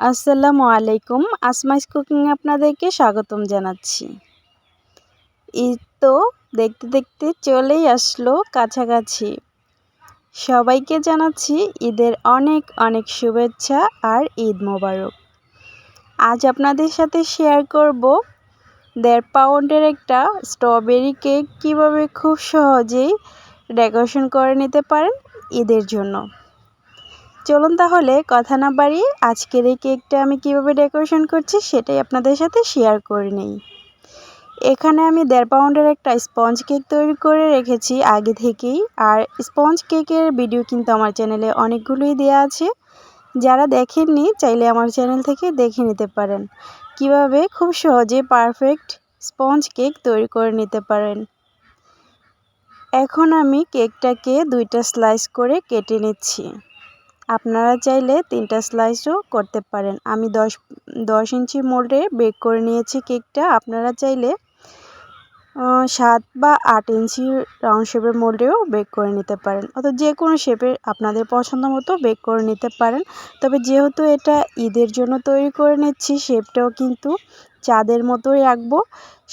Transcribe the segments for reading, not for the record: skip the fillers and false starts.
আসসালামু আলাইকুম। আসমাইস কুকিং আপনাদেরকে স্বাগতম জানাচ্ছি। ঈদ তো দেখতে দেখতে চলেই আসলো কাছাকাছি। সবাইকে জানাচ্ছি ঈদের অনেক অনেক শুভেচ্ছা আর ঈদ মোবারক। আজ আপনাদের সাথে শেয়ার করব 1.5 পাউন্ডের একটা স্ট্রবেরি কেক কিভাবে খুব সহজেই ডেকোরেশন করে নিতে পারেন ঈদের জন্য। চলুন তাহলে কথা না বাড়িয়ে আজকের এই কেকটা আমি কিভাবে ডেকোরেশন করছি সেটাই আপনাদের সাথে শেয়ার করে নিই। এখানে আমি 1.5 পাউন্ডের একটা স্পঞ্জ কেক তৈরি করে রেখেছি আগে থেকেই। আর স্পঞ্জ কেকের ভিডিও কিন্তু আমার চ্যানেলে অনেকগুলোই দেওয়া আছে। যারা দেখেননি চাইলে আমার চ্যানেল থেকে দেখে নিতে পারেন কিভাবে খুব সহজে পারফেক্ট স্পঞ্জ কেক তৈরি করে নিতে পারেন। এখন আমি কেকটাকে 2টা স্লাইস করে কেটে নিচ্ছি। আপনারা চাইলে 3টা স্লাইসও করতে পারেন। আমি 10 ইঞ্চি মোল্ডে বেক করে নিয়েছি কেকটা। আপনারা চাইলে 7 বা 8 ইঞ্চি রাউন্ড শেপের মোল্ডেও বেক করে নিতে পারেন, অথবা যে কোনো শেপের আপনাদের পছন্দ মতো বেক করে নিতে পারেন। তবে যেহেতু এটা ঈদের জন্য তৈরি করে নিচ্ছি, শেপটাও কিন্তু চাঁদের মতোই রাখবো,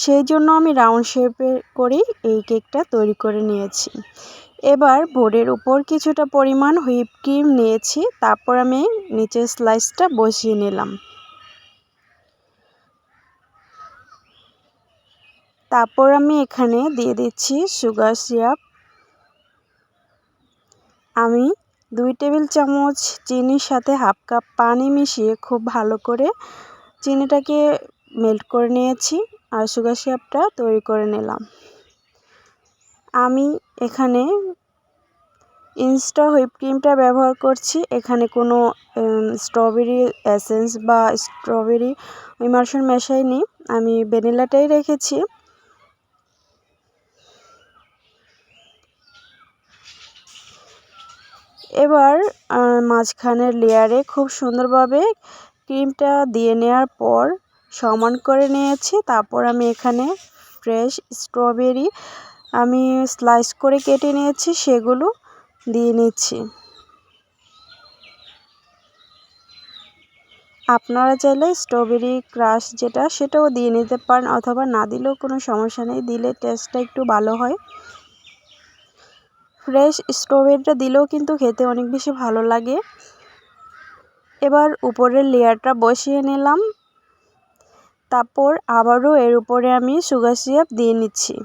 সেই জন্য আমি রাউন্ড শেপের করেই এই কেকটা তৈরি করে নিয়েছি। এবার বোর্ডের উপর কিছুটা পরিমাণ হুইপ ক্রিম নিয়েছি, তারপর আমি নিচের স্লাইসটা বসিয়ে নিলাম। তারপর আমি এখানে দিয়ে দিচ্ছি সুগার সিরাপ। আমি 2 টেবিল চামচ চিনির সাথে হাফ কাপ পানি মিশিয়ে খুব ভালো করে চিনিটাকে মেল্ট করে নিয়েছি আর সুগার সিরাপটা তৈরি করে নিলাম। আমি এখানে ইনস্টা হুইপ ক্রিমটা ব্যবহার করছি। এখানে কোনো স্ট্রবেরি এসেন্স বা স্ট্রবেরি ইমার্শন মেশাইনি, আমি ভ্যানিলাটাই রেখেছি। এবার মাঝখানের লেয়ারে খুব সুন্দরভাবে ক্রিমটা দিয়ে নেওয়ার পর সমান করে নিয়েছি। তারপর আমি এখানে ফ্রেশ স্ট্রবেরি আমি স্লাইস করে কেটে নিয়েছি, সেগুলো দিয়ে নিচ্ছি। আপনারা চাইলে স্ট্রবেরি ক্রাশ সেটাও দিয়ে নিতে পারেন, অথবা না দিলেও কোনো সমস্যা নেই, দিলে টেস্টটা একটু ভালো হয়। ফ্রেশ স্ট্রবেরিটা দিলেও কিন্তু খেতে অনেক বেশি ভালো লাগে। এবার উপরের লেয়ারটা বসিয়ে নিলাম, তারপর আবারও এর উপরে আমি সুগার সিরাপ দিয়ে নিচ্ছি।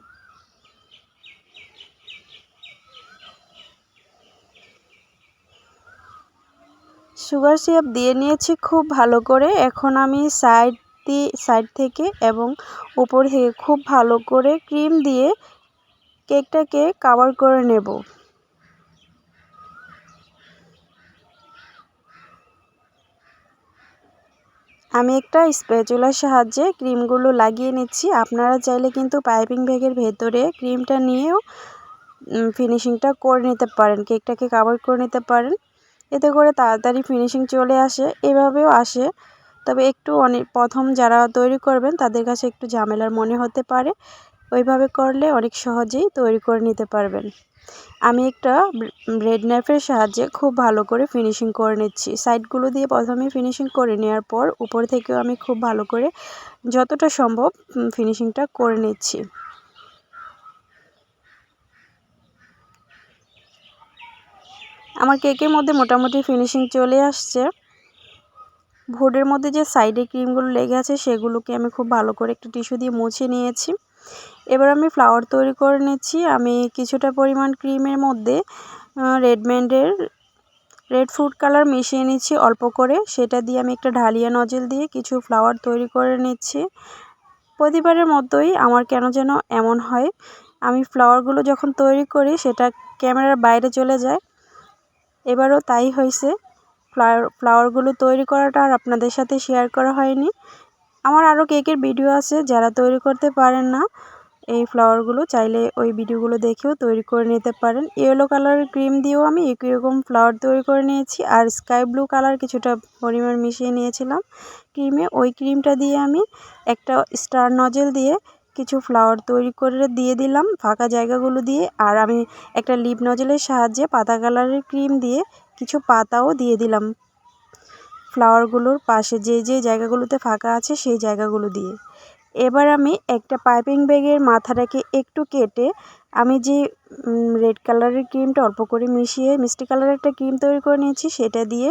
সুগার সিরাপ দিয়ে নিয়েছি খুব ভালো করে। এখন আমি সাইড থেকে এবং উপর থেকে খুব ভালো করে ক্রিম দিয়ে কেকটাকে কভার করে নেব। আমি একটা স্প্যাচুলার সাহায্যে ক্রিমগুলো লাগিয়ে নিচ্ছি। আপনারা চাইলে কিন্তু পাইপিং ব্যাগের ভেতরে ক্রিমটা নিয়েও ফিনিশিংটা করে নিতে পারেন, কেকটাকে কভার করে নিতে পারেন। এতে করে তাড়াতাড়ি ফিনিশিং চলে আসে, এভাবেও আসে। তবে একটু প্রথম যারা তৈরি করবেন তাদের কাছে একটু ঝামেলার মনে হতে পারে, ওইভাবে করলে অনেক সহজেই তৈরি করে নিতে পারবেন। আমি একটা ব্রেড নাইফের সাহায্যে খুব ভালো করে ফিনিশিং করে নিচ্ছি। সাইডগুলো দিয়ে প্রথমে ফিনিশিং করে নেওয়ার পর উপর থেকেও আমি খুব ভালো করে যতটা সম্ভব ফিনিশিংটা করে নিচ্ছি। আমার কেকের মধ্যে মোটামুটি ফিনিশিং চলে আসছে। বোর্ডের মধ্যে যে সাইডে ক্রিমগুলো লেগে আছে সেগুলোকে আমি খুব ভালো করে একটু টিস্যু দিয়ে মুছে নিয়েছি। এবার আমি ফ্লাওয়ার তৈরি করে নিচ্ছি। আমি কিছুটা পরিমাণ ক্রিমের মধ্যে রেড ফুড কালার মিশিয়ে নিচ্ছি অল্প করে, সেটা দিয়ে আমি একটা ঢালিয়া নজেল দিয়ে কিছু ফ্লাওয়ার তৈরি করে নিচ্ছি। প্রতিবারের মতোই আমার কেন যেন এমন হয়, আমি ফ্লাওয়ারগুলো যখন তৈরি করি সেটা ক্যামেরার বাইরে চলে যায়। এবারও তাই হয়েছে, ফ্লাওয়ারগুলো তৈরি করাটা আর আপনাদের সাথে শেয়ার করা হয়নি। আমার আরও কেকের ভিডিও আছে, যারা তৈরি করতে পারেন না এই ফ্লাওয়ারগুলো চাইলে ওই ভিডিওগুলো দেখেও তৈরি করে নিতে পারেন। ইয়েলো কালারের ক্রিম দিয়েও আমি একই রকম ফ্লাওয়ার তৈরি করে নিয়েছি, আর স্কাই ব্লু কালার কিছুটা পরিমাণ মিশিয়ে নিয়েছিলাম ক্রিমে। ওই ক্রিমটা দিয়ে আমি একটা স্টার নজেল দিয়ে কিছু ফ্লাওয়ার তৈরি করে দিয়ে দিলাম ফাঁকা জায়গাগুলো দিয়ে, আর আমি একটা লিপ নজেলের সাহায্যে পাতা কালারের ক্রিম দিয়ে কিছু পাতাও দিয়ে দিলাম ফ্লাওয়ারগুলোর পাশে যে জায়গাগুলোতে ফাঁকা আছে সেই জায়গাগুলো দিয়ে। এবার আমি একটা পাইপিং ব্যাগের মাথাটাকে একটু কেটে আমি যে রেড কালারের ক্রিমটা অল্প করে মিশিয়ে মিষ্টি কালারের একটা ক্রিম তৈরি করে নিয়েছি, সেটা দিয়ে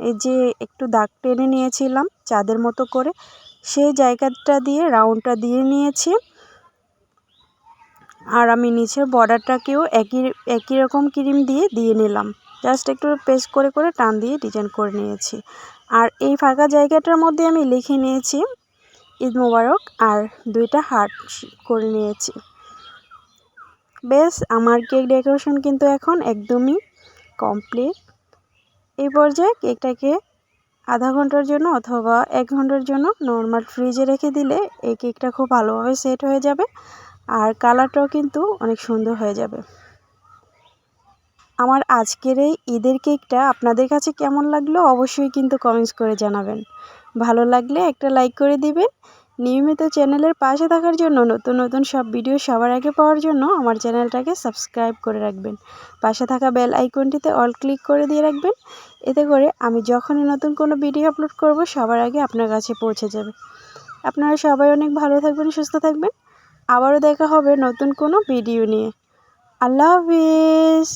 এই যে একটু দাগ টেনে নিয়েছিলাম চাঁদের মতো করে, সেই জায়গাটা দিয়ে রাউন্ডটা দিয়ে নিয়েছি। আর আমি নিচের বর্ডারটাকেও একই রকম ক্রিম দিয়ে নিলাম। জাস্ট একটু পেস্ট করে করে টান দিয়ে ডিজাইন করে নিয়েছি। আর এই ফাঁকা জায়গাটার মধ্যে আমি লিখে নিয়েছি ঈদ মোবারক আর 2টা হার্ট করে নিয়েছি। বেশ, আমার কেক ডেকোরেশন কিন্তু এখন একদমই কমপ্লিট। এই পর্যায়ে কেকটাকে আধা ঘন্টার জন্য অথবা 1 ঘন্টার জন্য নর্মাল ফ্রিজে রেখে দিলে এই কেকটা খুব ভালোভাবে সেট হয়ে যাবে আর কালারটাও কিন্তু অনেক সুন্দর হয়ে যাবে। আমার আজকের এই ঈদের কেকটা আপনাদের কাছে কেমন লাগলো অবশ্যই কিন্তু কমেন্টস করে জানাবেন। ভালো লাগলে একটা লাইক করে দিবেন। নিয়মিত চ্যানেলের পাশে থাকার জন্য নতুন সব ভিডিও সবার আগে পাওয়ার জন্য আমার চ্যানেলটাকে সাবস্ক্রাইব করে রাখবেন। পাশে থাকা বেল আইকনটিতে অল ক্লিক করে দিয়ে রাখবেন। এতে করে আমি যখনই নতুন কোনো ভিডিও আপলোড করব সবার আগে আপনার কাছে পৌঁছে যাবে। আপনারা সবাই অনেক ভালো থাকবেন, সুস্থ থাকবেন। আবারও দেখা হবে নতুন কোনো ভিডিও নিয়ে। আল্লাহ হাফিজ।